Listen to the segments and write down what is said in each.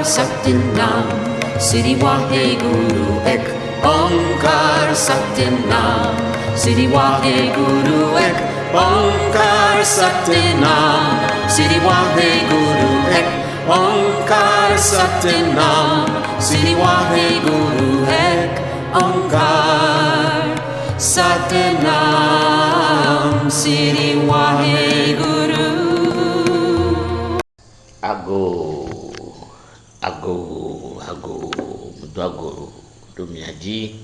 Satyanam, Sri Waheguru Ek Onkar Satyanam, Sri Waheguru Ek Onkar Satyanam, Sri Waheguru Ek Onkar Satyanam, Sri Waheguru Ek Onkar Satyanam, Sri Waheguru. Ago, mudagoro, domiaji,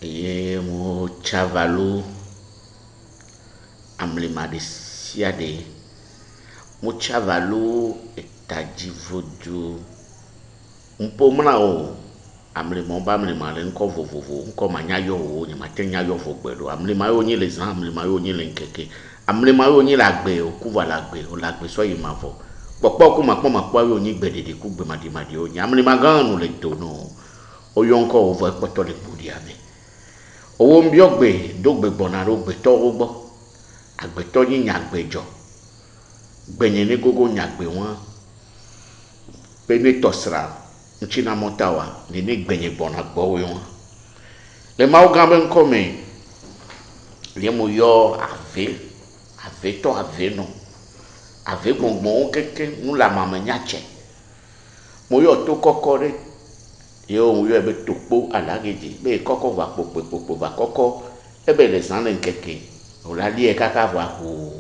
ye mo chavalu, amlema de siade, mo chavalu etaji vodu, umpo mna o, amlema ba amlema le nko vovovo, nko manyayo o, ni matenya yo fogbedo, amlema yo nyi les amlema yo nyi le nkeke, amlema yo nyi lagbe o, kuva lagbe o, lagbe so yimavo. Pokpo ku makpo yo nyi gbedede ku gbe madi o nya amni maganu le tono o yonko o vo epoto le budi ame owo mbi ogbe dogbe gbona ro gbe to ogbo agbeto yin nya gbejo gbenye ne gogo nya gbe won pe ni tosra nchina motawa ni gbenye gbona gbo we won le ma o gambe nkome le mo yo ave no avec mon keke nous la mamanyache moyo to kokore yo moyo ebe tokpo alageji be koko va popo va koko ebe le sanle keke o la lie kaka va ho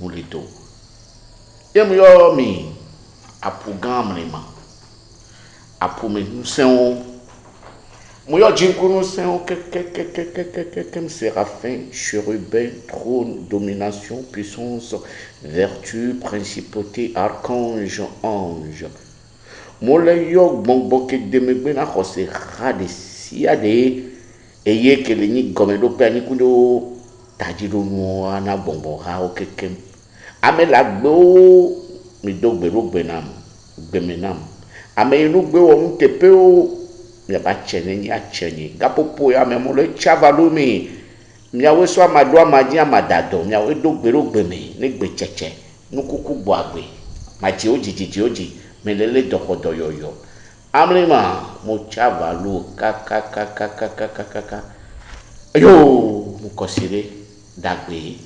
mulito ye moyo mi apugam le ma apume nsen moyo jinkuru nsen keke séraphin chérubin trône domination puissance vertu principauté archange ange mole yo gbongbo ke demegbe na khose khade siade eye ke le ni gomedo pe ni kundo tajiro no ana gbongbo ha o kekem ame la gbo mi dogbe rogbe nam gbemenam ame inu gbe wo mtepe o mi ba chene ni achenye gapopo ya me mo le chavalumi miawe so amado amadi amadado miawe dogbe rogbe me ne gbe cheche nukuku bo agbe maji oji melele dokodo yoyo amrima mo chavalu kaka yo mo kosire dagbe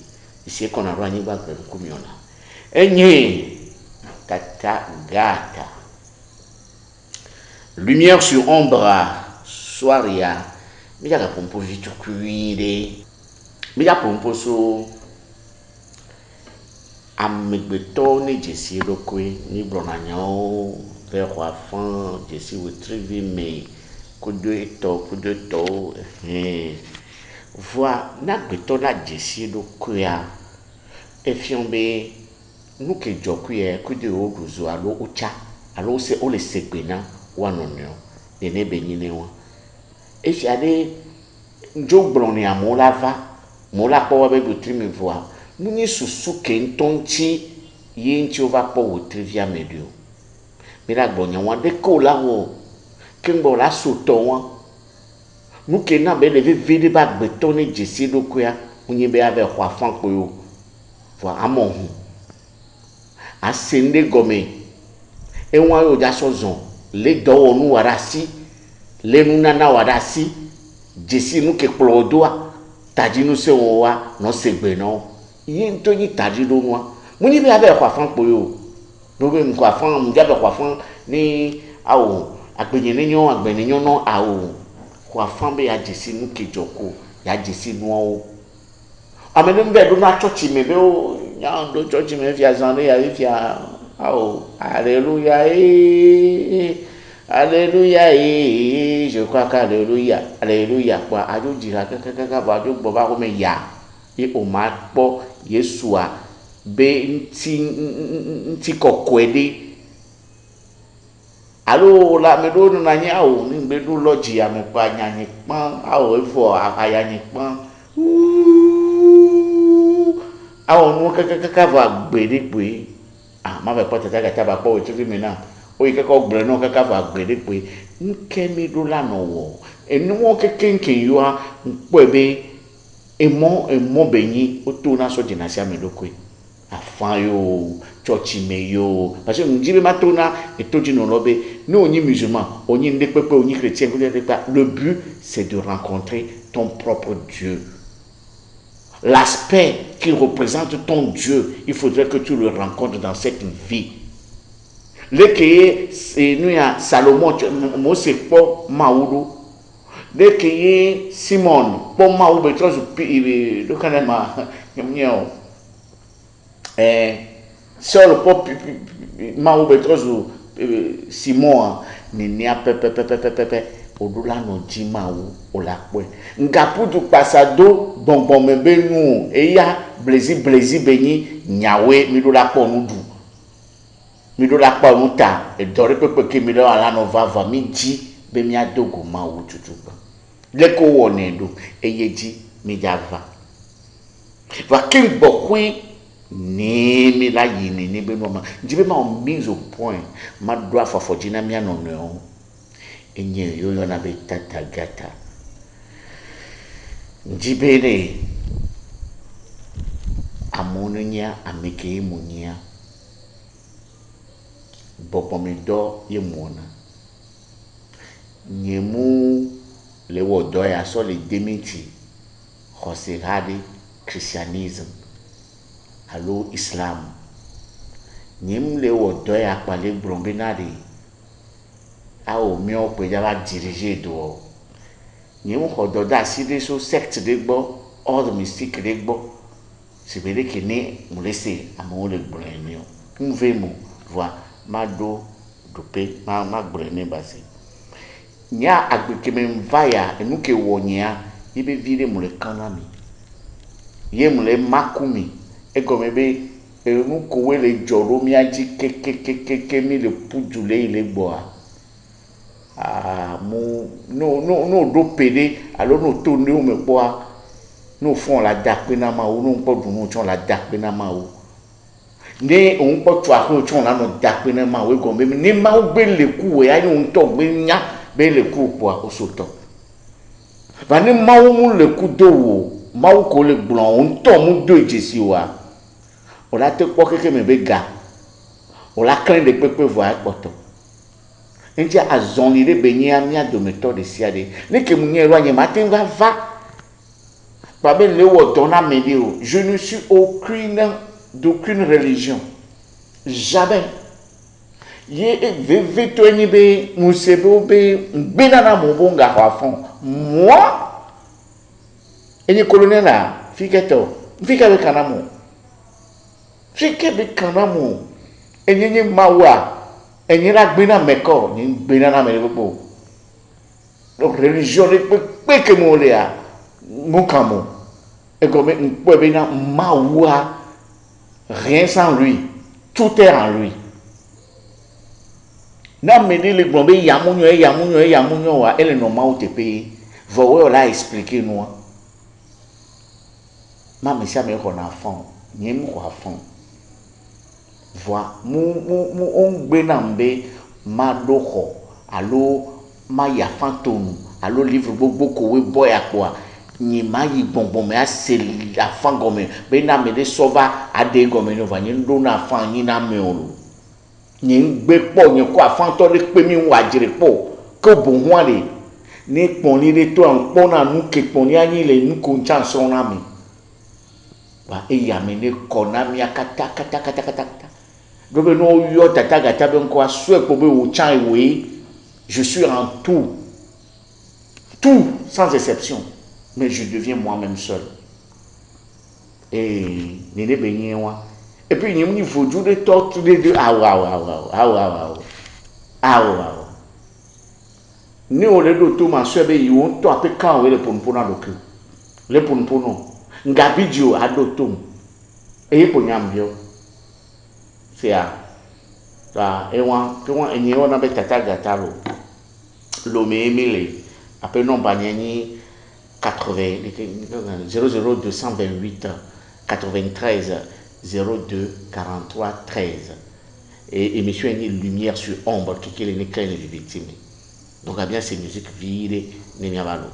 ise kona ro anyi gbagbe kumiona enye tata gata lumière sur ombre soiria mi jaga pompo vitu kuide mi ja pompo so amegbeto ni jesi lokwe ni blonanyo vers enfant jesi retrieve me kudo to voix na gbeto na jesi lokwe a efiombe nuke jokwe kudo oguzo alo ucha alo se ole segbena wanonyo de ne benyine wa efiade njo bloni amolava mola po be butrimi voix muni susu kentonchi yinchi ova po wotrivia medio mira gbonya wan de ko la wo kengbo la soto wan nuke na be le vividi ba gbeto ni jesi dokuya unyi be ave kwa fan po yo vo amohu asende gome enwa yo ja sozon le do onu warasi le nuna warasi jesi nuke plodoa tajinu se wa no segbe no yin to yi tajiro nwa muni be ave kwa fan po yo no be kwa fan mu jabe kwa fan ni awo agbenyen no awo kwa fan be ya jesi nuke joko ya jesi no o amene mbe do na church me be o nya do church me fi azan ya fi awo hallelujah Alléluia, je crois qu'alléluia, alléluia, quoi, ajo jira kaka ba ajo gbo ba ko me ya, e o ma po Yesu a be nti kokwede. Alo la me do na nya o ni be do loji ya me pa nya ni pon, awo efo aya ni pon. Awo nu kaka ba gbede pe. Ah, ma be po tata ba po o ti mi na. Oyi keko gbre no kaka va gbede pe nkemi do la no wo enu wo kekenken yo a npo ebe emo benyi o to na so jina sia me lokwe afan yo Tchochimeyo. Parce que nous disons maintenant, et tout dit non, nous on est musulmans, on est des peuples, on est chrétiens, le but c'est de rencontrer ton propre Dieu. L'aspect qui représente ton Dieu, il faudrait que tu le rencontres dans cette vie. Le que c'est nous à Salomon, moi c'est pas Maoulou. Le que Simon, pas Maoulou, mais toi le canema, Seul pop Maoulou, mais toi Simon, ni a pepe. Odula no jima o la kwe ngapudu pasado bonbon mebe nu eya blezi beni nyawe mi do la po nu du mi do la po nu ta e dore pepe ke mi do ala no vava mi ji be mi adogo ma wo tutuba le ko wone do eye ji mi java va king bokwi ni mi la yini ni be no ma jibe ma on mise au point ma do afafojina mi anono enye yoyo na betata gata njibere amonunya ameke munya bopomido yemona nyemu le wodo ya so le demiti khosirade christianisme allo islam nyem le wodo ya pale brombinade a o mi o pe ja ba diriger do ni mo ko do da si de so sect de gbo all mystique de gbo se be ke ni mo lese amo le gbo ni o un ve mo voi ma do pe ma gbo ni ba si nya agbeke me mvaya enu ke wo nya ibe vire mo le kanami ye mo le makumi e go me be enu ko we le joro mi aji ke mi le puju le ile gbo a no do pede alors no to ni o me po a no fon la dape na ma o no po dunu chon la dape na ma o ni o po tu a ko chon la no dape na ma we go me ni ma o gbe le ku we ani o to gbe nya be le ku po a o so to ba ni ma o mu le ku do wo ma o ko le gbon o to mu do ejesi wa o la te po keke me be ga o la kan de pepe vo a poto nti azoni de benya mia dometo de siade ne ke munye ro anye matin va pa be le wo dona medio je ne suis d'aucune religion jamais ye veve to ni be musebe be gbina na mo bonga kwa fon moi eni colonel la fiketo fika be kanamo enyenye mawa enye la gbina meko ni gbina na mere popo donc religion le pe ke mo le a mo kamo e comme npo be na mawa rien sans lui tout est en lui na me ni le gbon be yamunyo wa ele no ma o te pe vo we la expliquer nous ma me sia me ko na fon ni mo ko afon voix mu ongbe na mbe ma doko alo ma ya fantonu alo livre gbogbo ko we boy akwa ni ma yi gbongbon me ase afan gome be na me de sova ade gome no va ni ndo na afan ni na me olu ni ngbe po ni ko afan to le pe mi wa jire po ko bo ho ale ni pon ni le to an pon na nu ke pon ni anyi le nu ko chan so na mi wa e ya me ne kona mi akata kata donc no yo tata gata ben ko aswe ko be o chan we je suis en tout sans exception mais je deviens moi-même seul et ne le benye wa et puis ni vodu de tout tous les deux ni o le do to ma so be yi won to ape kan we le ponpona doku le ponpono ngabidio adotom e po nyambio sia ta ewa enye ona be tata gata lo me emile ape non banyani 80 00228 93 02 43 13 et émission une lumière sur ombre qui est les craintes des victimes donc à bien ces musiques vire ne mia valo.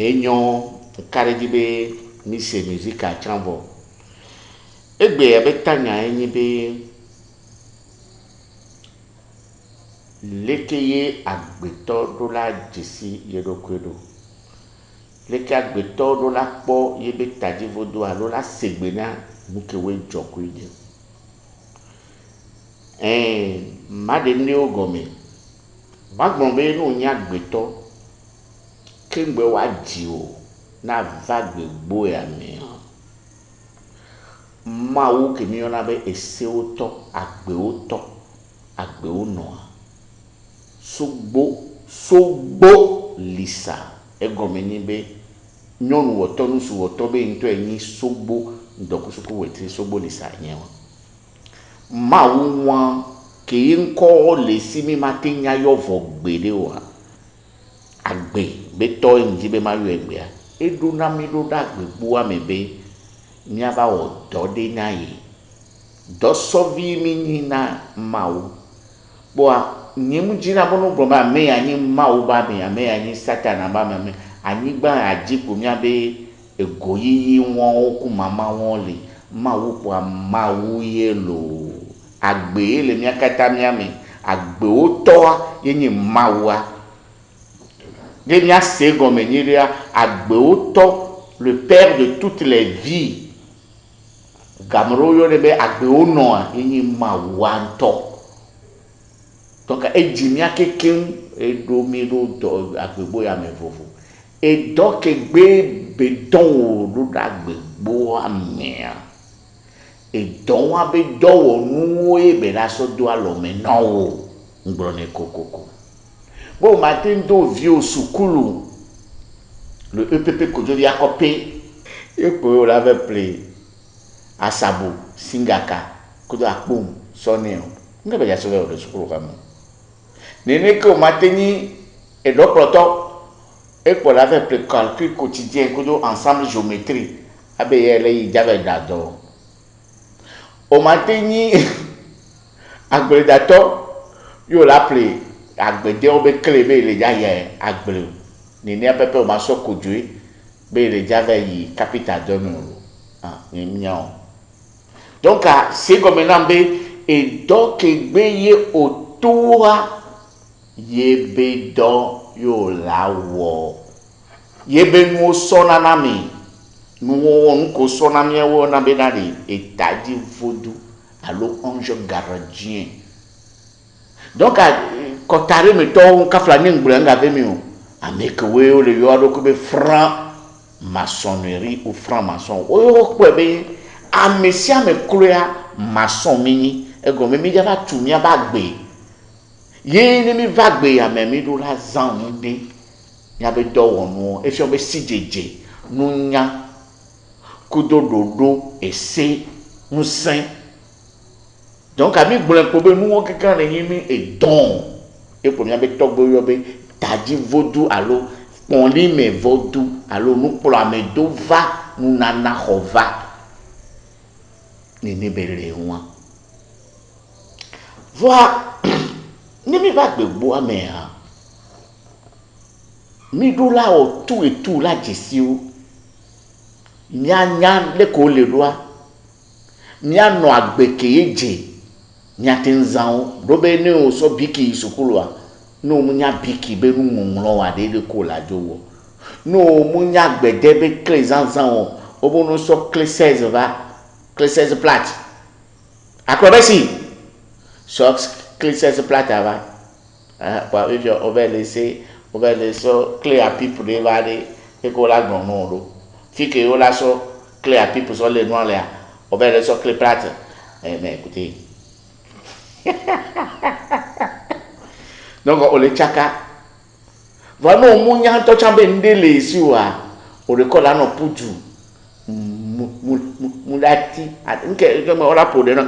enyo kare di be mi se musique a chambo egbe abetanya enyi be lekeye agbeto do la jesi yedokwedo leke agbeto do la kpo yebe tadivodo alo la segbena mukewe jokwide made ne ogome magbon be no nya agbeto kengbe wa ji o na vague gbo ya mi ma wo ke mi ona be ese oto agbe ono sogbo lisa egome ni be nyonu woto nusu woto be nto enyi sogbo ndokusuku wete sogbo lisa yen ma wo wan ke nko le si mi matenya yovo gbede wa agbe be to nji be ma yo egbe a edu na mi do da agbe gbo amebe mi aba o do de na yi do sovi mi ni na mawo bo a nyemu jina bono broma me anyi mawo ba me ame anyi satana ba me anyi gba ajipo mi abe egoyi won oku mama won le mawo po mawo yelo agbe le mi akata mi ame agbe o to yin mawo a de mi ase gomme niria agbe o to le père de toutes les vies gamro yo le be agbe o no a yin mawo anto donc ejimia keken edomiro do agbegbo ya me vovo e do ke gbe bedon do agbegbo amia e don wa be do onu e be la so do alo me no ngro ne kokoko bo matin do vieux sukulu le EPP ko jodi akopé e po la ve play asabo singaka ko do akpom soneo ngebe ya so do sukulu kama nene que mateni et l'autre et pour la faire le calcul quotidien que ensemble géométrie abeye le j'avais d'ado au mateni agbedato yo l'appelé agbede obe klebe le jaye agble nene pepe o maso kodue be le j'avais yi capital de ni mignon donc c'est comme nambe et donc gbeye autour yebe do yo lawo yebe nu sona na mi nu on ko sona mi wo na be na de etadi vodu alo ange gardien donc kotare me to on ka fla ni ngbule nga be mi o ameke we o le yo ado ko be franc maçonnerie ou franc maçon o yo ko be amesia me kloya maçon mini e go me mi ja ba tu mi ba gbe ye ni mi vagbe ya me mi do la zan de ya be do wonu e fi o be sijeje nu nya kudododo ese nu sin donc ami gbole ko be nu won kekan le yin mi e don e po mi be togbo yo be taji vodu alo ponli me vodu alo nu plo ame do va nu nana hova ni bere won voilà ni mi va gbegbo ame ha mi do la o tout et tout la jesi o nya le ko le doa nya no agbeke eje nya tenzan do be ni o so biki sukulu a no mu nya biki be nu munro wa de le ko la jowo no mu nya gbede be klezanzan o bo no so clé 16 va clé 16 plate acrobatie so clé 16 plate va pour if on va laisser clé à pipe pour les valer et qu'on la non non fi que on la so clé à pipe sur les noirs là on va laisser clé plate mais écoutez donc on le chaka vraiment on munya to chambe ndele si wa o le ko la no puju mulati nke on la pour de no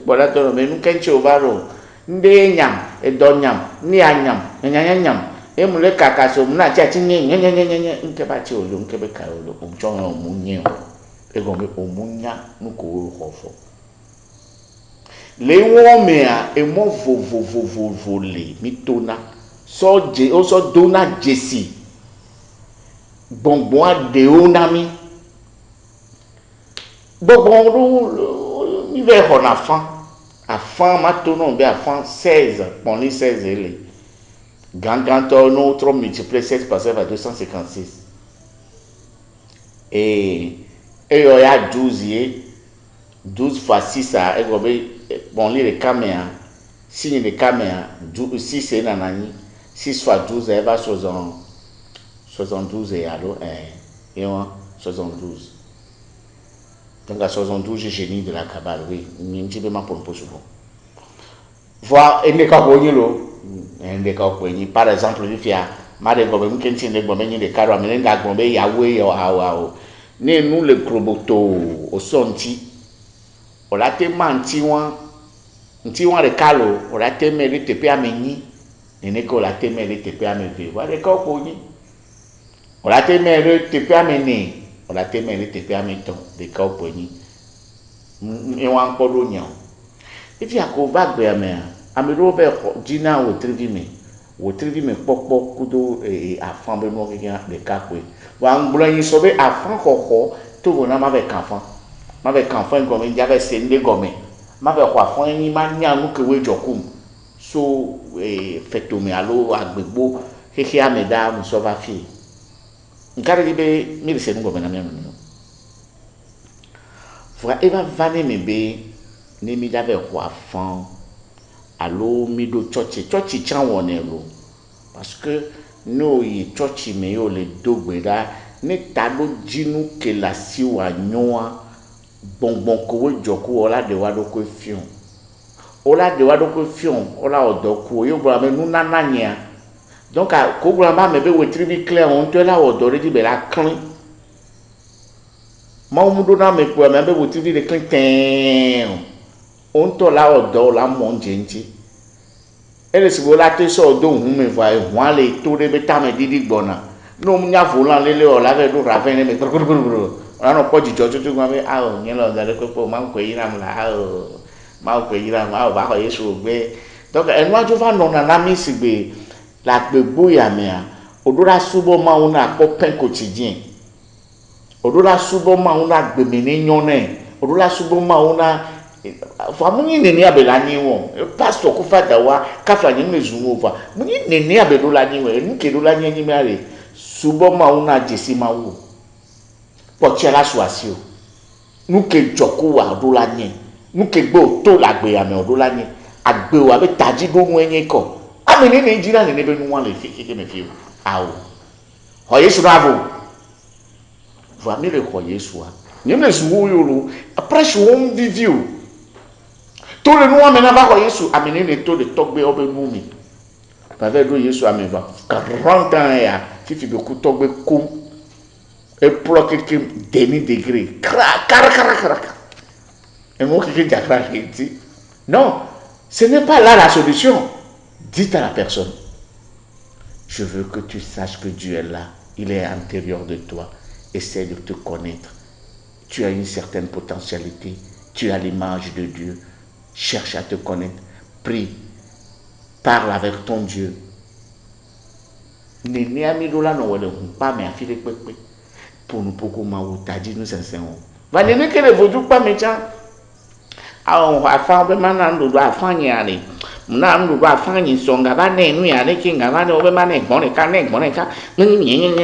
voilà to mais nous kenche ovaro nde nyam edonyam ni anyam nyanyam emule kakaso mna chachi nyenyenyenyenye nke bachi olu nke be ka olu umchon omunye ego me omunya nuko hofo le won me a emo vovo le mitona so je o so dona jesi bonbon a de nami bonbon il va on a fin maintenant bien fin 16 pour les 16 les grand autre multiplié 16 par 7 à 256 et il y a 12 fois 6 à bon les caméras signe de caméra 6 c'est nanani 6 fois 12 elle va 72 et alors et 72 donc à 72 génie de la cabale oui un petit peu ma pour souvent voir et ne ka par exemple il y a mare gobe mu kentin de gobe ni de karo amene nga gobe ya we yo awo ne nu le kroboto o sonti o la te manti wan de kalo o la te me le tepe ameni ne ko la te me le tepe ameve wa de ko ko ni o la te me le tepe ameni o la te me le tepe ameton de ko ko ni e wan ko do nyan e fi akova gbe ame ro be dina o trivi me pokpo kudo afan be no kikan de kakwe wa ngbulo yin so be afan koko to go na ma be kanfan go me jabe sende go me ma be kwa afan yin ma nya nu ke we jokum so feto me alo agbegbo keke ameda mu so ba fi nkare di be mi se ngo me na me no fra eva vane me be ni mi jabe kwa afan alo mi do church chan won lo parce que no yi church me yo le dogbe da ni ta lo jinu ke la si wa nyoa bonbon ko we joku ola de wa do ko fion ola odo ku yo bra me nu nananya donc ko bra ma me be we trivi clair on to la odo re di be la kan ma mu do na me ko me be we trivi de clean ten on to la odo la monjenji ele si bola te so do hun me va hun le to de beta me didi gbona no mu nya volan lele o la ve do raven me guruguru ona no po jijo tutu gba me a o yen lo da le pe ma ko yin am la a o ma ko yin am a o ba ko Yesu gbe donc en wa jo va no na mi sigbe la gbegbo ya me a odora subo ma una ko pen quotidien odora subo ma una gbe me ni nyon ne odora subo ma una famuni neni abela ni won pastor ko fada wa kafa ni mezumo va muni neni abelo la ni we nke do la ni mi are subo ma una jesi ma wo pochela suasio nuke joko wa do la ni nuke gbo to la gbe ame odo la ni agbe wa be taji do mu enye ko ami ni Nigeria ni be nu wan le fi keke me fi awo ho Yesu bravo va mi le ko Yesu a ni me suwo yo lo après je won vivio tout le noir maintenant va voir Yesu amener les taux de togbe obe mumi avec do Yesu ameva 40 ans ya si tu beaucoup togbe kum et bloqué que demi degré kara et moi qui jakra dit non ce n'est pas là la solution dites à la personne je veux que tu saches que Dieu est là il est à l'intérieur de toi essaie de te connaître tu as une certaine potentialité tu as l'image de Dieu. Cherche à te connaître. Prie. Parle avec ton Dieu. Nene amidola no wele pas mais afile pepe. Pour nous beaucoup ma ou tadi nous sincèrement. Va nene que le vodou pas méchant. Ah on va faire be manando do afanye ale. Mna ndo do afanye songa ba ne nu ya ne kinga ba no be mane gbon ka ni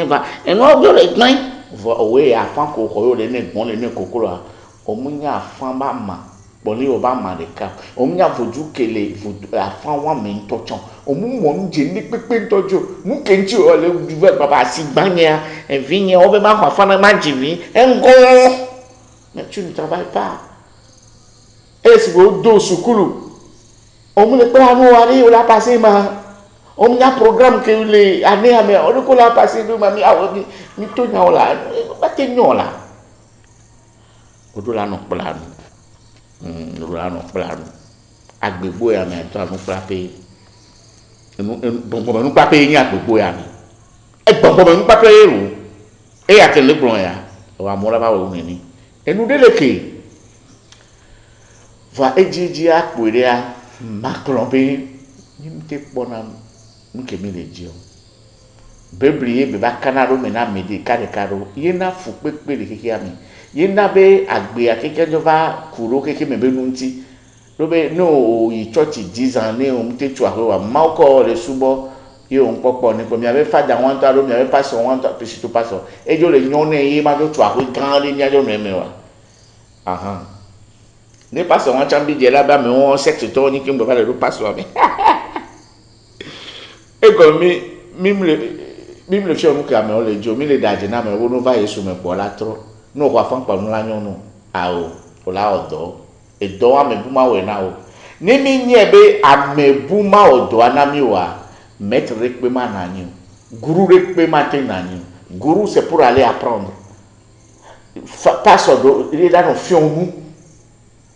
va. E no go le gban. Vo we afan ko ko le ne gbon le ne kokoro. Omunya afan ba ma. Boli oba mareka omunya voju kele afan wa me ntochon omumo nje ni pepe ntojo mu kenji ole vive baba sigbanya envigne obe ma kwa fana ma jivi engo mais tu ne travailles pas est-ce que do sukulu omule pe anu wari o la passer ma omunya programme que le année ame o ko la passer do mami awo ni to nya ola ba te nyola odo la no plan Rano plano agbegbo ya me to anu frappe bon nu pape ni agbegbo ya mi e bon nu pape eru e ya tele blon ya wa mo la ba wo ni enu deleke va ejiji apore a macron pe ni te pona nu ke mi le ji o beblie be ba kanaro me na mede kare karo ye na fu pepe le keke ami ye na be agbe akeke no va kuro keke me be nunti lo be no yi church 10 ans ne o mte tu aho wa mauko le subo ye on popo ni ko mi ave fada wan ta lo mi ave paso wan ta pe to paso e jo le nyone ye ma jo tu aho grand le nya jo no me wa aha ne paso wan chambi je la ba me on sexe to ni ki mbo ba le do paso ami e ko mi le fio mu ka me o le jo mi le daje na me wo no va yesu me po la tro no kwa fan pa no la nyon no a o la odo e do ame bu ma we na o ni mi nye be amebu ma odo anami wa mettre rekpe ma na nyu guru rekpe ma te na nyu guru c'est pour aller apprendre pas odo il est là no fio mu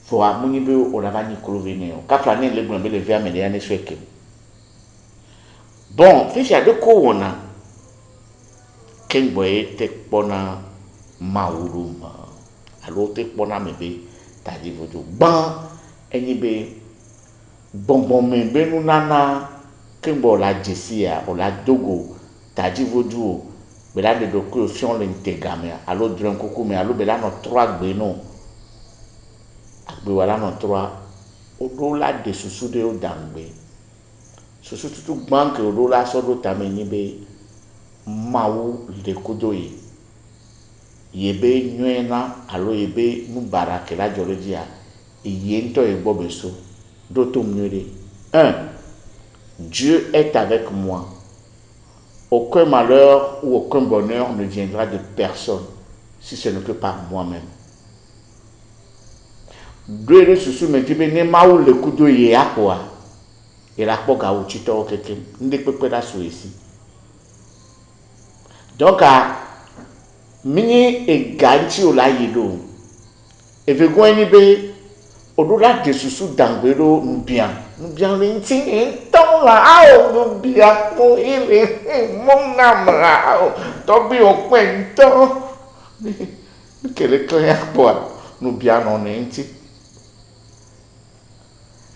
fo a mu ni be o la va ni krovene o ka planer le gbon be le via me le ane sweke bon fi ya de ko wona ken boy te pona mauruma alo te pona mebe tadi vojo ban eni be bonbon me be nu nana ken bo la jesia o la dogo tadi vojo be la de doku fion le ntegame alo dren koko me alo be la no 3 gbe no agbe wala no 3 o do la de susu de o dangbe susu tutu banque o do la so do tameni be mawu le kodo yebe nyena alo yebe mubara ke la jolejia yento e bobeso doto mnyere 1 Dieu est avec moi. Aucun malheur ou aucun bonheur ne viendra de personne si ce n'est que par moi-même. 2 de susu metibe ne mawu le kodo ye akwa ila poga uchito okeke ndi pepe la so ici. Donc mini e ganti o la yido e ve go ni be odura de susu dangbero nbian le nti enton la a o bia mo ile mo namra o to bi o pento kele kaya po no bia no nti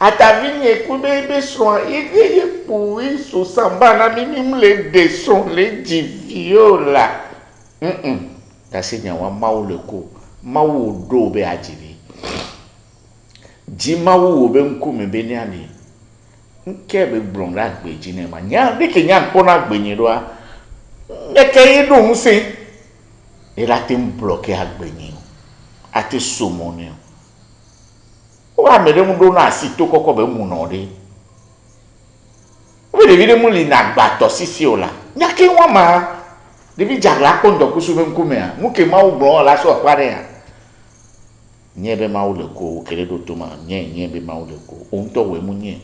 atavini ekube be so ige po so samba na mimi le de son le di viola ta senya wa mawu le ko mawu do be ajibi ji mawu be nku me be ni ani nke be blon la gbe ji ne ma nya de ke nya nko na gbe yin ro a e ke yi do nse e la te bloquer agbe yin ati somo ni o wa mere mu do na si to koko be mu no de o be de mu li na gba to sisi o la nya ke wa ma devi jagla kondo kusume nkumea muke mawu blon la so pare ya nyebe mawu le ko kele do toma nyebe mawu le ko onto we munye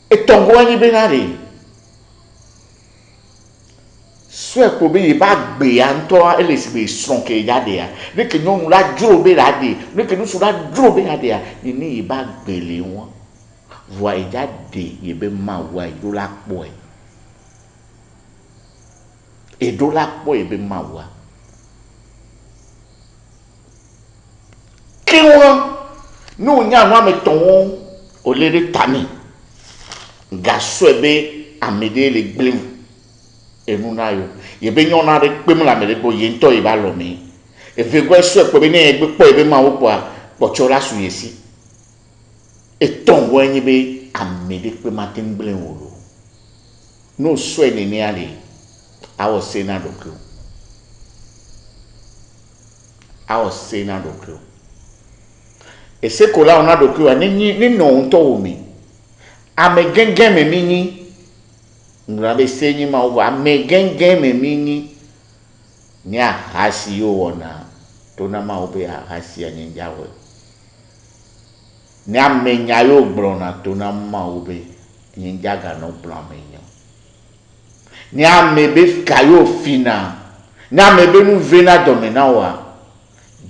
etongo anyi benare so ko be ba gbe anto ele si be son ke jade ya ne ke no la dro be la de ne ke no so la dro be la de ya ni ba gbe le won voi jade yebe mawu ai do la po e do la po ebe mawa ki won no nya no ameton o le de tani ga so ebe amede le gblim enu na yo yebe nyon na de pem la mele bo ye nto e ba lo mi e ve gwe so pe be ni egbe po ebe mawo po a po cho la su yesi e ton wo yin be amede pe matin gblim wo no so ene ni ale I was saying that okay. E se kola ona doku ni no nto mi. Ame gengen me mini. Ngrabe senyi ma o ame gengen me mini. Nya hasi yo ona. To na ma obe hasi anya we. Nya me nya yo brona to na ma obe nja ga no blame nya. Ni amebe kayo fina ni amebe nu vena domina wa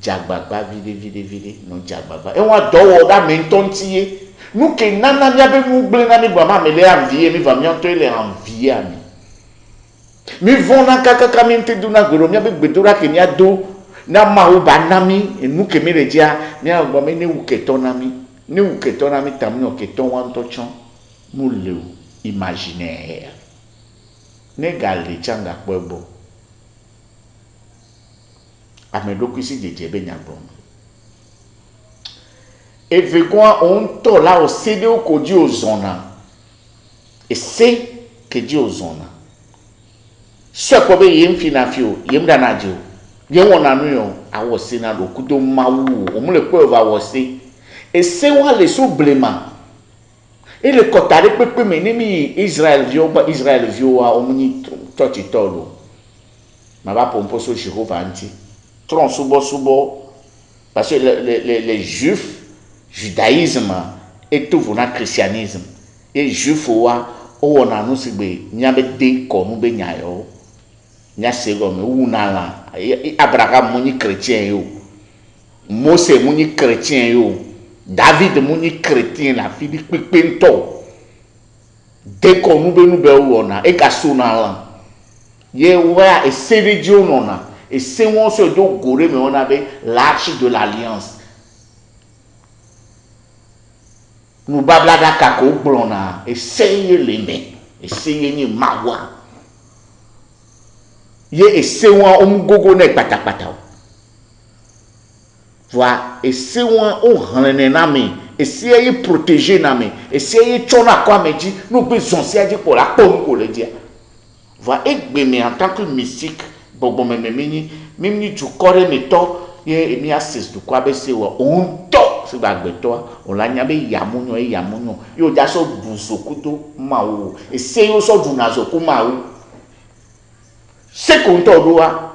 jagbagba vide no jagbagba e wa dowo da me ntontie nu ke nana mi abe nu gble na mi gba ma me le envier mi va mi onto le envier mi vona kaka mi ntedu na goro mi abe gbedora ke ni ado na ma o ba na mi nu ke mi reja mi agba me ni uketo na mi tam no keto wan to chon mu le imaginaire negali changa kwebo amedokusi jejebe nyagbo evegwa on to la o cede o kodi ozona e se ke di ozona so ko be yem finafio yem danajo yem wona no yo awo se na do kudo mawu o mu le pe over wo se e se wa le so blema e le kotare pepe me ni mi Israel vio wa o mu ni tochi tolo ma ba pompo so Jehova anti tron subo parce que les juifs judaïsme et tout vona christianisme et juif wa o na no sigbe nyabe de ko no be nyayo nya sego me una la Abraham mo ni chrétien yo Mose mo ni chrétien yo David mo ni chrétien la fi di pepe nto de ko no be wona e ka so na la ye wa e seredio nona et c'est on se do gore mais on avait l'arche de l'alliance nous bablada kako blona essayer les mains essayer ni mawa ye essayer on gogo ne patapata voilà essayer on rene na me essayer protéger na me essayer chona kwa meji nous besoin c'est dire pour la pompe le dire voilà et mais en tant que mystique bobo memeni mimi tu kore meto ye mi assist du kwa be se wo on to se bagbeto on la nya be yamunyo yo ja so busokuto mawo e se yo so dunazo ku mawo se ko nto do wa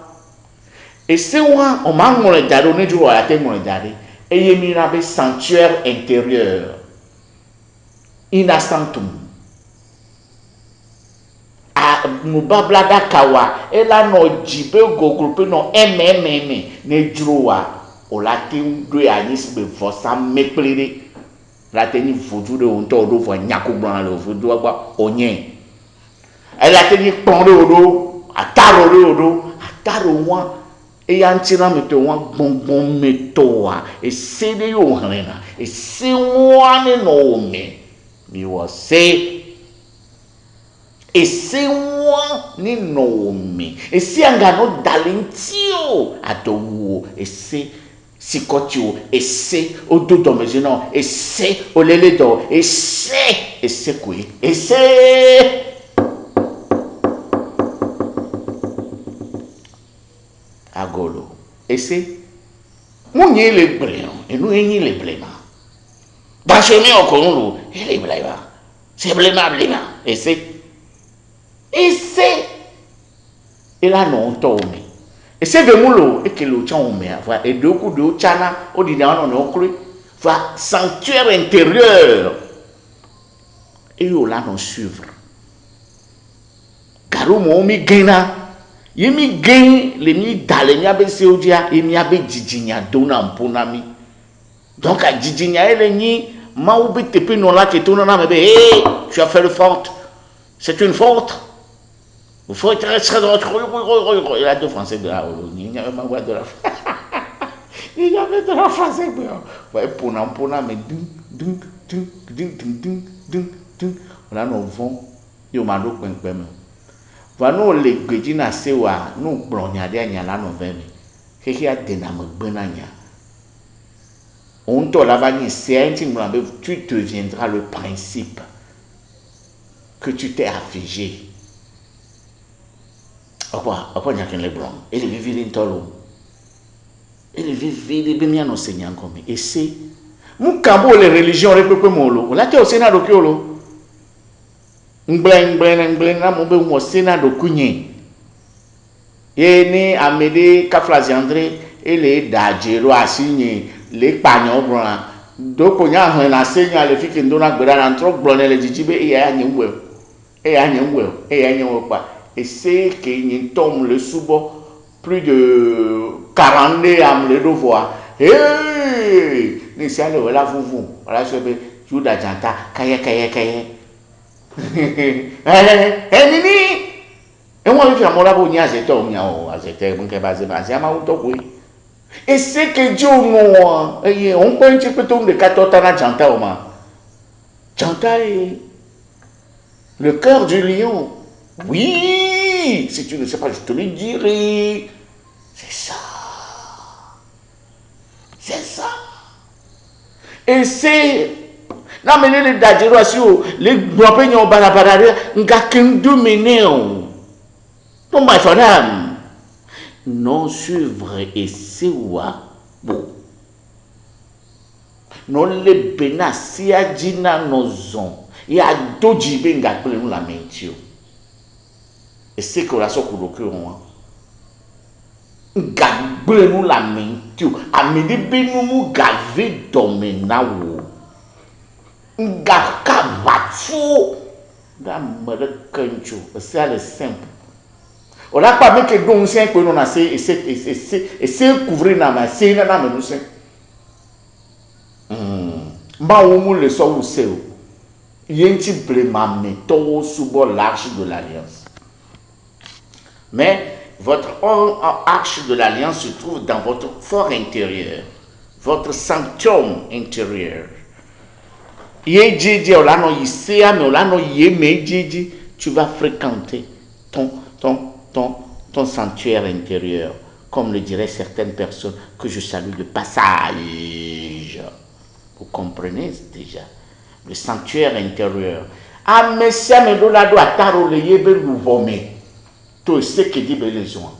e se wa o ma ngore daro ne ju wa te ngore dare e ye mi na be sanctuaire intérieur inastantum nubablada kawa ela no jibe gogrupe no ne jurowa olate ndo anyi sibe vosa meplere late ni vodu de onto do fo nyako gbon le vodu agba onye elate ni pon do ataro wa e ya ntira meto wa gbongbon meto wa e se de yo hanena e se wa ne no me mi wo se e se wa ni Naomi e se angano dalentio adowo e se sikotio e se ododo mezino e se oleledo e se qui e se agolo e se munye le breno e nu enyi le blema ba se mi okonru e le blema se blema e se ese ela no to mi ese ve mulo ekele cha o me afa edoku do chana o di na no okre fa sanctuaire intérieur et yo la no suivre garu mo mi gena yemi gen le mi dale mi abe se odia e mi abe jijinya do na mpona mi donc a jijinya ele ni ma obi tepe no la ke to na me be tu as fait le faute c'est une faute. Il faut être très droit. Il y a deux Français de la il n'y avait pas de la il y avait de la français. Ouais, pour mais on a nos vents. Il y a nos coins. Voilà, nous les gredina sewa, nous blogna derrière la novembre. Qu'est-ce a déname benania? On te la vanille, c'est tu deviendras le principe que tu t'es affligé. Apa nyakin lebron ele vivi ntolo ele vivi be miano seigneur comme et c'est mu kambo les religions repepe molo la te o sena do kiolo ngbleng na mo be mo sena do kunye ye ni amede kaflazi andre ele dajero asinye le panyo bron do ko nya han na seigneur le fiki ndo na gbera na ntro gbron le jijibe e ya nyemwe pa. Et c'est qu'il tombe le soubo plus de 40 ans le devoir. Hey! Ni si ale wala vuvu. Wala sebe juda janta kaya. Nini? E won fi amola bo ni azete o mi o azete mun ke baze ama uto kwe. Et c'est que Dieu no on peut un petit peu de 14 ans janta o ma. Janta est le cœur du lion. Oui, dis. Si tu ne sais pas, je te le dirai. C'est ça. C'est ça. Et c'est... Non, mais les dadjero asio, les guapenyo barabarare, nga kendo meneo. Non, my fadam. Non suivre et c'est wa bon. Non les bena si adina nozon. Ya doji benga kule nous la mentio. Et c'est que la sokuroke on. Gagble nous la mentio. Amede benu mu gave domena wo. Ngaka vatfou. Da merekancho. C'est le simple. On n'a pas mis que donc c'est que nous avons et couvrir na ma c'est na me nous c'est. Ma omu le so ou c'est. Yenti blemame to subo l'arche de l'alliance. Mais votre arche de l'alliance se trouve dans votre fort intérieur, votre sanctum intérieur. Ye djidji olano yisea mais olano yeme djidji, tu vas fréquenter ton sanctuaire intérieur, comme le diraient certaines personnes que je salue de passage. Vous comprenez déjà? Le sanctuaire intérieur. Ah, mais si me dola do ataro le yebe louvome. To se que dit les gens.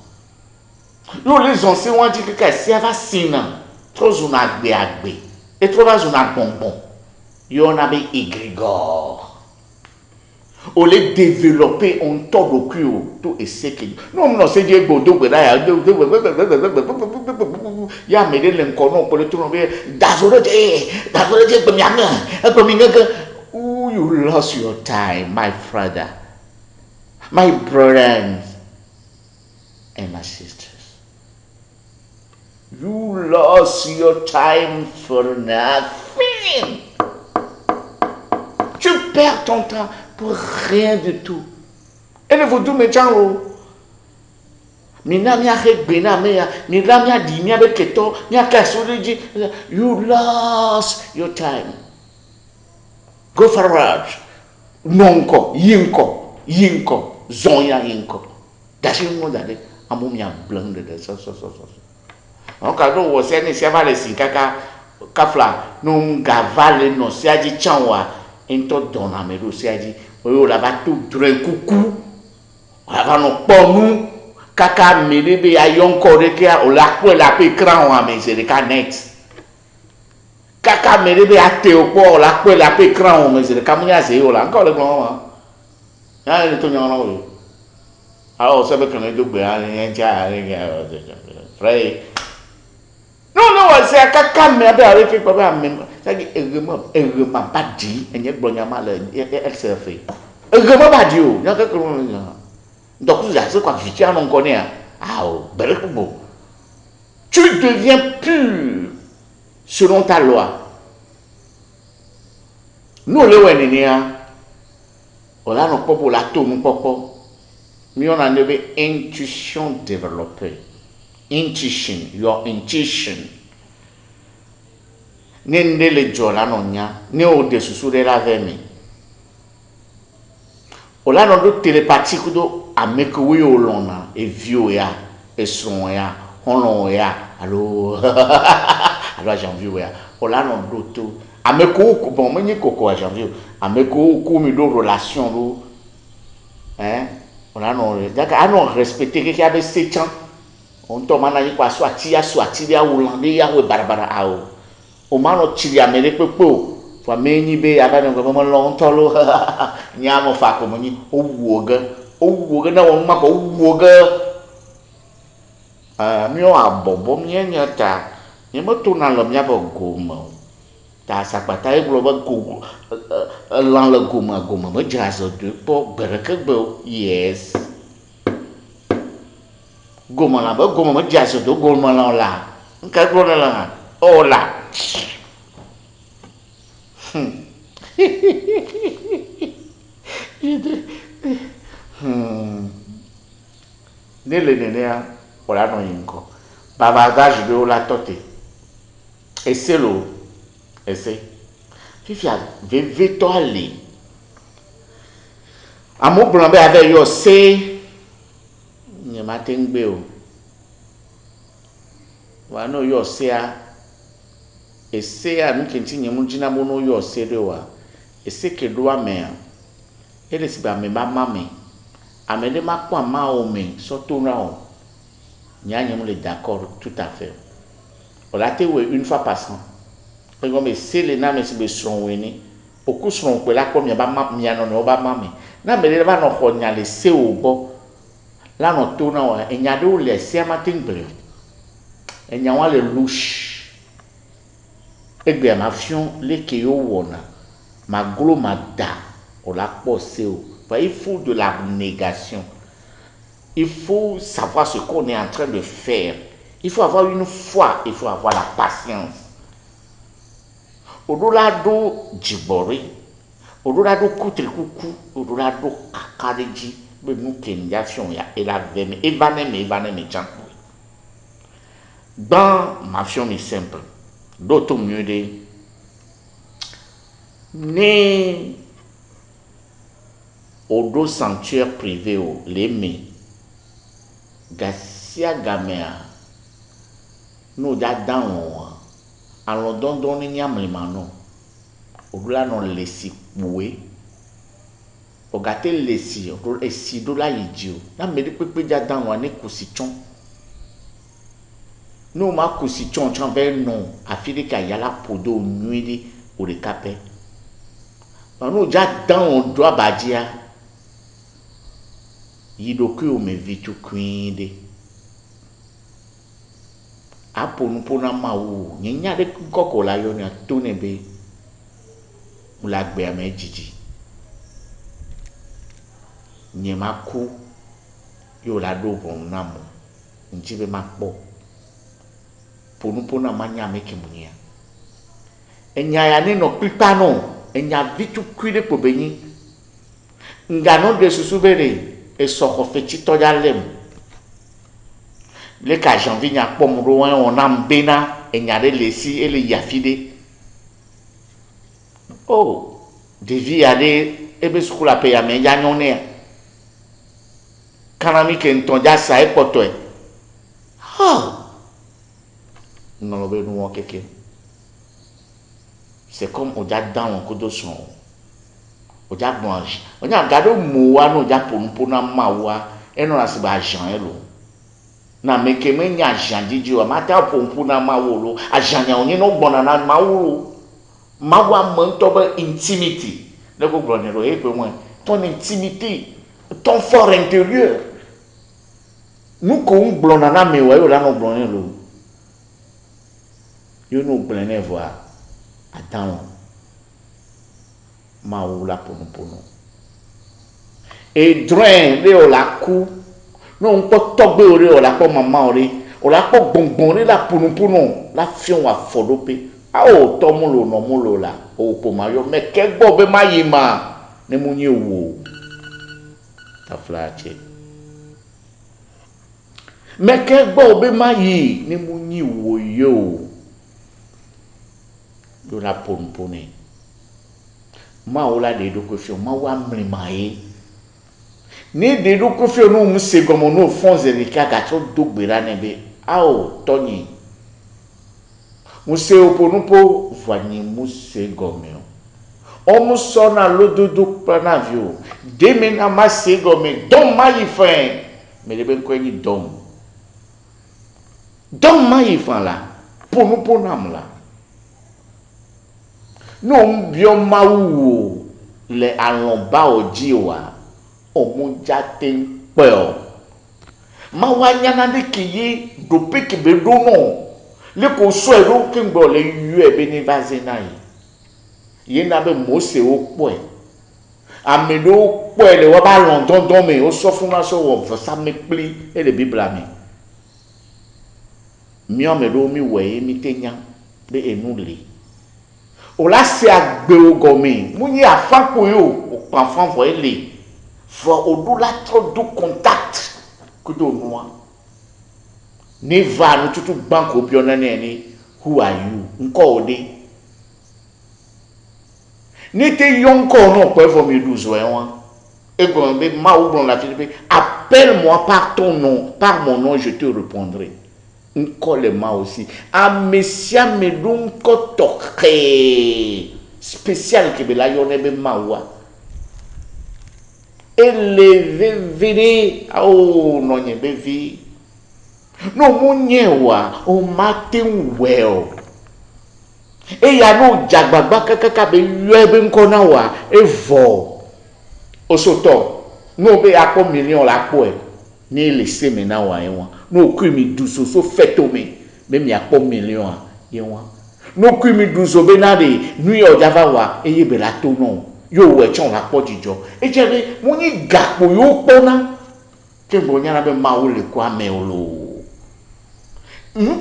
Yo les gens c'est on dit que ça va sina. Trop zona agbe. Et trop va zona bonbon. Yo on avait égrégore. On les développer on tord au cul tout et c'est que non c'est Dieu godo ya ya me de l'encono pour le tourner dazoroje you lost your time my brother, my brothers and my sisters. You lost your time for nothing. Tu perds ton temps pour rien du tout. Et ne vous dites, mais tiens, you lost your time. Go forward. Nonko, yinko, zonya yinko. Dashi mo dade, amumia blanc de ça. Donc, quand on s'est dit, c'est pas les sinkaka, kafla, non gavale, non, c'est à dire, chanwa. Into dona me do se adi o la ba tout dren coucou ava no ponu kaka melebe ya yonko de ke o la ko la pe cran o ame se de canet kaka melebe ya te o ko la ko la pe cran o me se de kamunya se o la encore le bon ya le to nyon o alors ça veut que ne do gbe an ja frère non c'est kaka me be avec ko ba me ça dit errement pas dit et n'y blonya mal elle se fait errement pas dit o n'a que donc c'est quoi vite on connaît ah bel coup tu deviens pur selon ta loi nous le wenenia on a non pour la tout mon popo mais on a une intuition développée. Intuition, your intuition. Nende le jola nonya, ne o de susure la vemi. Ola no do télépathique do amekowe olona e vio ya, e son ya, hono ya, allo allo janvier ya. Ola no do to ameko bon menye koko a janvier. Ameko ko mi do relation do. Hein? Ola no daka non respecter que avait 7 ans. On tombe na yi kwa swati ya ulande ya we barbara ao o mano chiri amere pepo fa meni be aba no go mo tolo nyamo fa ko moni o wuoga na won ma ko wuoga mi o abobo mi nyata ni mo to na lo mi abo gomo ta sapata e glo ba go lan le goma mo jazo de po bereke bo yes goma la ba goma ma jaso do goma la nka goma la ola nele ola no yinko baba gage de ola tote et c'est l'eau et c'est fifia ve to aller amo blanc avec yo c'est le matin gbé o wa no yo sea esea no kenti nyemu gina mo no yo sere wa eseke do ame ele si ba me mama me amede makwa ma o me so to na o nyanya mo le d'accord tout à fait on l'a té une fois passant comme c'est les na me si be sron weni oku sron pe la ko mi ba ma mi ano no ba ma me na me le ba no ko nya le se o bo la no to na o enya de o le se amatin ble enya wa le louche egbe ma fion le ke yo wona ma glo ma da o la po se o il faut de l'abnégation. Il faut savoir ce qu'on est en train de faire. Il faut avoir une foi, il faut avoir la patience. Au-delà de Djibori, au-delà de Koutrikoukou, au-delà de Akareji, nous Kenyafion et la Veme, et Vanem, dans ma fion est simple. D'autres mieux de né au dos sanctuaire privé au Lémé, Gassia Gamea, nous d'Adam, en London, donné Niam les manos, au delà non laissi boué, au gâté laissi, au laissi de la idiot, n'a me dit que d'Adam, on est cousichon. Nous, ma cousichon, j'en vais non, à filer qu'il y a la podo nuit ou le capé. Nous, d'Adam, on doit badia. Yidoku o me vitu kwinde apo nupo na mawu nyenya de koko la yo ni atone be mula gbe ame jiji nyema ku yo la do bon na mo njibe makpo ponupo na manya meke munia enya ya ni no pipa no enya vitu kwinde po benyi ngano de susubere et soko fetito ya lem le ka janvier nya pom ro on ambena e nya le si ele yafide oh devi aller ebe skula pe ya me ya nyone kanami ke nton ja sa e poto e ha non lo be nu keke c'est comme on ja dans un coup de son o ja blanche o nya gado muwa no ja ponpona mawa eno la se ba jan elo na meke me nya jan diji o mata ponpona mawolo a jan ya onye no gbona na mawolo mawa monto ba intimity le ko gbonero e pe mo ton intimité ton fort intérieur nous ko gbona na mewa yo la no gbonero yo no gbona voir attends maoula pono et drain le ola ku no npo togbe ore ola po mama ore ola po gbongbon la pono la fion wa folope a o to mu lo no mu lo la o po mayo me ke gbo be mayima ne mu nyi wo ta flache me ke gbo be mayi ne mu nyi wo yo do la pono ma ola de do kofio ma wa mrimaye ni de do kofio no mu se gomo no fonze le kaga to dogbera nebe a o toni mu se oponupo vani mu se gomeo o mu sona lododo panavio de mena ma se gome don mai fin me le ben ko ni don mai fin la ponupo namla no bio mawu le alon ba oji wa omu jate pe o ma wa nyana de kiyi do pe ke be do no le ko so e do ke ngbo le yu e be ni vazena yi na be mose o po e amedo po e le wa ba lon don me o so fun na so wo sa me pli e le bible ami mi o me do mi we mi tenya be enu le o la se agbe o gomi munyi afanko yo o panfan vo ele vo odu la trop du contact que do noa ni va no tutu banko bi ona ni who are you nko ode ni te yonko no pe vo mi duzo e won e go be ma o gbon la fi pe a appelle-moi par ton nom, par mon nom, je te répondrai. Nkolema aussi. Amesia medun kotoke. Spécial que la yone be mawa. Eleve vere. Oh, non ye bevi. No munyewa. O matin well. E ya no jagbagba kakaka be yebe nkona wa. Evo. Osoto. No be akpo million la po e. Ni laissé maintenant wa ewa. No kumi duso so feto me. Même ya po million a ewa. No kumi duso be na de nui o java wa eye be la to no. Yo we chon la po jijo. E jere mo ni gapo yo pona. Ke bo nyana be ma o le kwa me olo.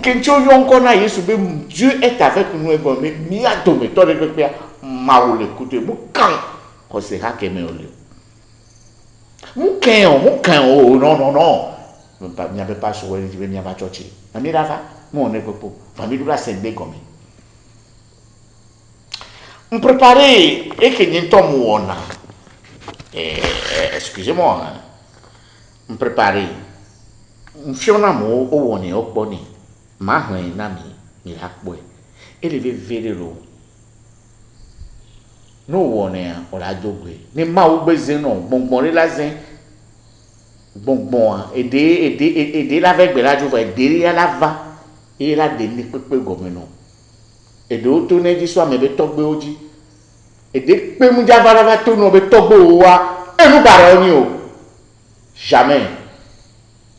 Kencho yon kona Yesu be Dieu est avec nous et bon mais mi a to me to de pe ma o le koute mo kan ko se ha ke me olo. Mouquin, oh, non. Il n'y avait pas sur il n'y a pas de mais là, moi, on est pour. Famille de la Sainte comme. On préparait, et que n'y tombe excusez-moi, on préparait. On fait un amour, on est au bonnet. Ma un ami, il a quoi. Et il veut vers l'eau. Nous, on est, on l'a doublé. Ne m'a oublié, non, bon, les lazins. Bon, aider avec la joie, aider à la va, et la donner peu gomme non. Et de retourner du soir, mais de tomber au dit. Et de peu mon diable va tourner, mais tomber au roi, et nous baronnions. Jamais.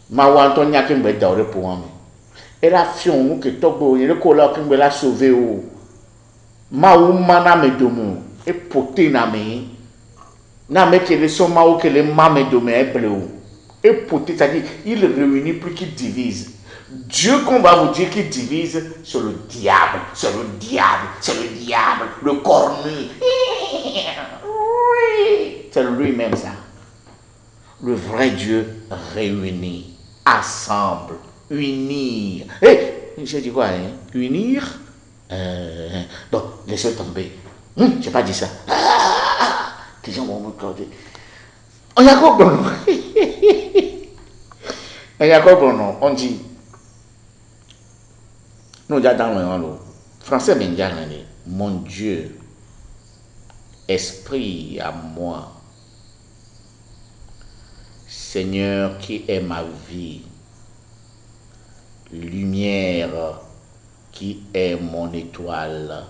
Ma ou Antonia qui me dort pour moi. Et la fion que tombe, et le collant qui me l'a sauvé ou. Ma ou mana me domo, et poté na me. Na me que les sommes ou que les mames de me bleu. Et poté, c'est-à-dire, il réunit plus qu'il divise. Dieu qu'on va vous dire qu'il divise, c'est le diable, le cornu. C'est lui-même ça. Le vrai Dieu réunit, assemble, unir. J'ai dit quoi, hein? Unir? Bon, laissez tomber. J'ai pas dit ça. Les gens vont me regarder. On y a quoi, bon? On dit. Nous déjà dans le français, mon Dieu, esprit à moi, Seigneur qui est ma vie, lumière qui est mon étoile,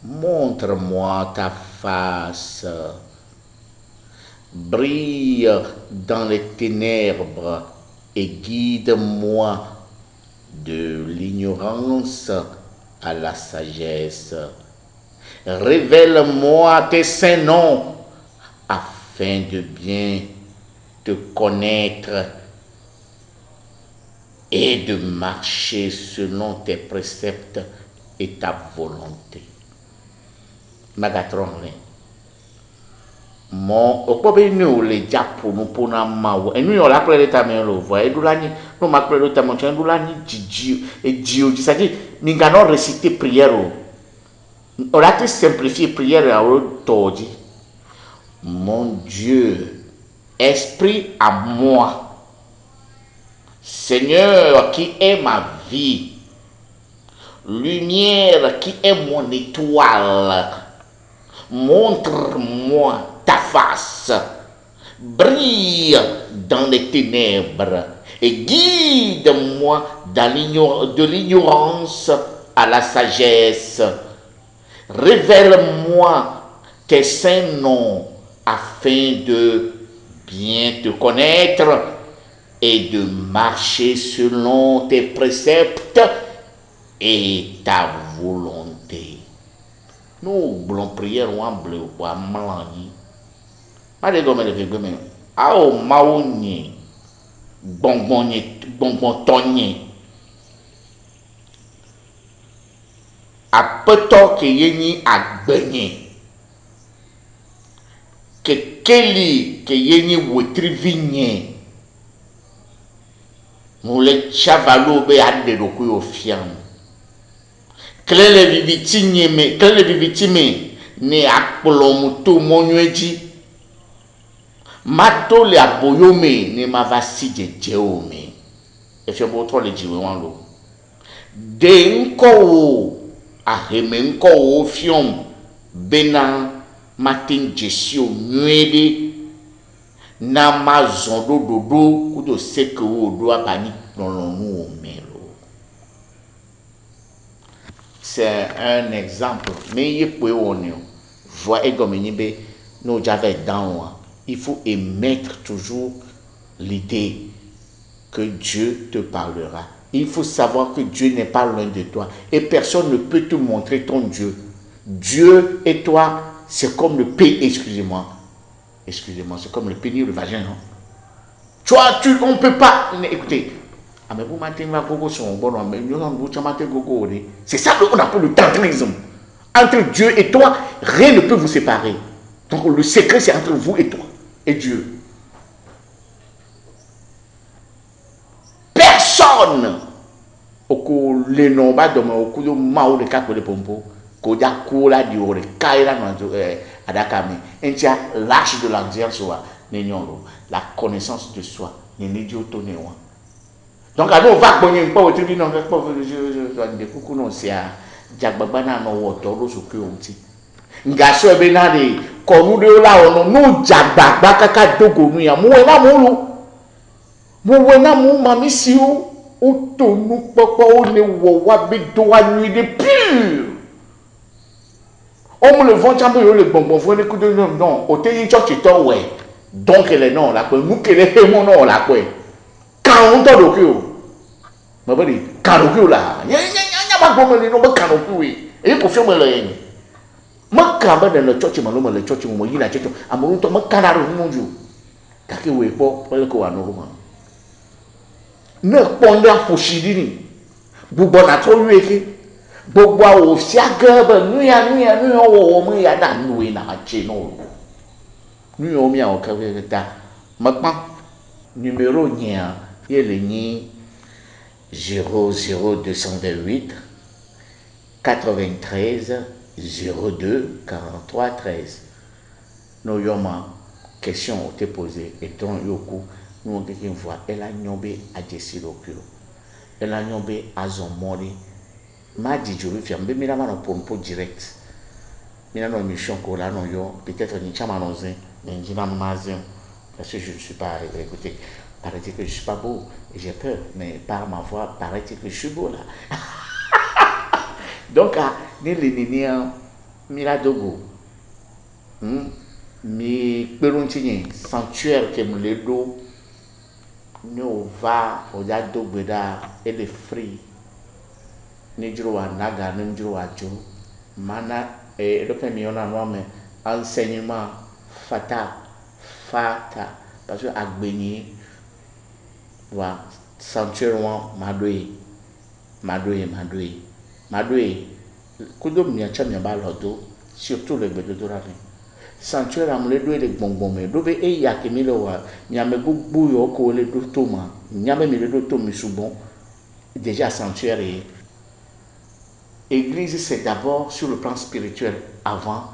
montre-moi ta face, brille dans les ténèbres et guide-moi de l'ignorance à la sagesse. Révèle-moi tes saints noms afin de bien te connaître et de marcher selon tes préceptes et ta volonté. Magatron, mon okobe nous les japo nous pona mawo et nous on l'appelle l'état mais le voit et doulani nous m'appelle l'état mon chien doulani djidji et dio ça dit n'ingano réciter prière on a simplifié prière à autodi mon Dieu esprit à moi Seigneur qui est ma vie lumière qui est mon étoile montre-moi ta face, brille dans les ténèbres et guide-moi de l'ignorance à la sagesse. Révèle-moi tes saints noms afin de bien te connaître et de marcher selon tes préceptes et ta volonté. Nous voulons prier en bleu ou en malani. Allez, gomme le gomme. Ao maoni. Bonbon tonye. A peto ke yeni agbenye. Que keli ke yeni wetrivinye. Nous les chavalo be ade do ku ofiam. Klele vivitime ne akpolomuto monueji mato le aboyome ne mavasi jejeome efio botro le jiwe wan lo de nko wo aheme nko wo fiom bena matin jesio nwede na mazon dodo kudo seke wo do abani lolonu o melo. C'est un exemple mais il peut on voit egomenibe no j'avais dans il faut émettre toujours l'idée que Dieu te parlera. Il faut savoir que Dieu n'est pas loin de toi et personne ne peut te montrer ton Dieu. Dieu et toi, c'est comme le pénis, excusez-moi, c'est comme le pénis ou le vagin, non? On ne peut pas, écoutez, c'est ça qu'on appelle le tantrisme. Entre Dieu et toi, rien ne peut vous séparer. Donc le secret, c'est entre vous et toi et Dieu. Personne au le nomba de mon coup de mao de cap de pompo, koda kola di ore, kaira no adakame. Entia lâche de l'anxiété soit nenyolo, la connaissance de soi, n'est tonéwa. Donc on va bonner pas au tribunal non pas je de coucou non c'est à jagbana no woto lo so ke onti. Ngaso be na de konu de la ono no jagba kaka dogo nu ya mu we na mu lu. Mo we na mu mami si o to nu popo o le wo wa be do wa nuit de pur. On me le vend chambre le bonbon vous ne coup de non o te yin church to we. Donc elle est non la ko mu ke le mo non la ko. Quand on do ko ma bari kanoku la nya ba gomo le no ba kanoku e ko fi mo le ma ka ba de le church ma lo ma le church mo yi la church amuru to ma kana ro mu ju ka ke we po le ko wa no ma ne ponda fushidi ni bubo na to yu eke gbogbo awo fi agaba nu ya wo mo ya da nu e na che no nu yo mi a o ka we ta ma pa numéro nya yele ni 00228 93 02 43 13. Nous avons question te posée et ton yoku nous avons une fois elle a nyombe a jesirokyo elle a nyombe a zomori ma di juru fi ambe mina mano pompo direct mina no mission ko la no yo peut-être ni chama no zin ni jina mazin parce que je ne suis pas écoutez. Paraît-il que je suis pas beau et j'ai peur, mais par ma voix, paraît-il que je suis beau là. Donc, ni les nénéens, Miradogo, mi perontini, sanctuaire que me le do, nous va au yado beda et les free, ni juro a naga, ni juro a jo, mana et le premier on a nommé enseignement fata, parce que agbeni wa sanctuaire wa madoe kudo mi acha mi ba lodo surtout le bedodo rami sanctuaire am le do le gbongbon me do be e ya ke mi lo wa nyame gbugbu yo ko le do to ma nyame mi le do to mi subon déjà sanctuaire église c'est d'abord sur le plan spirituel avant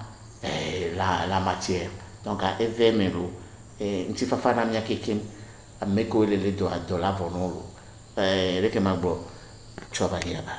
la matière donc à evemelo nti fafa na mi akekem ameko le do adola vonolo reke magbo choba hiaba.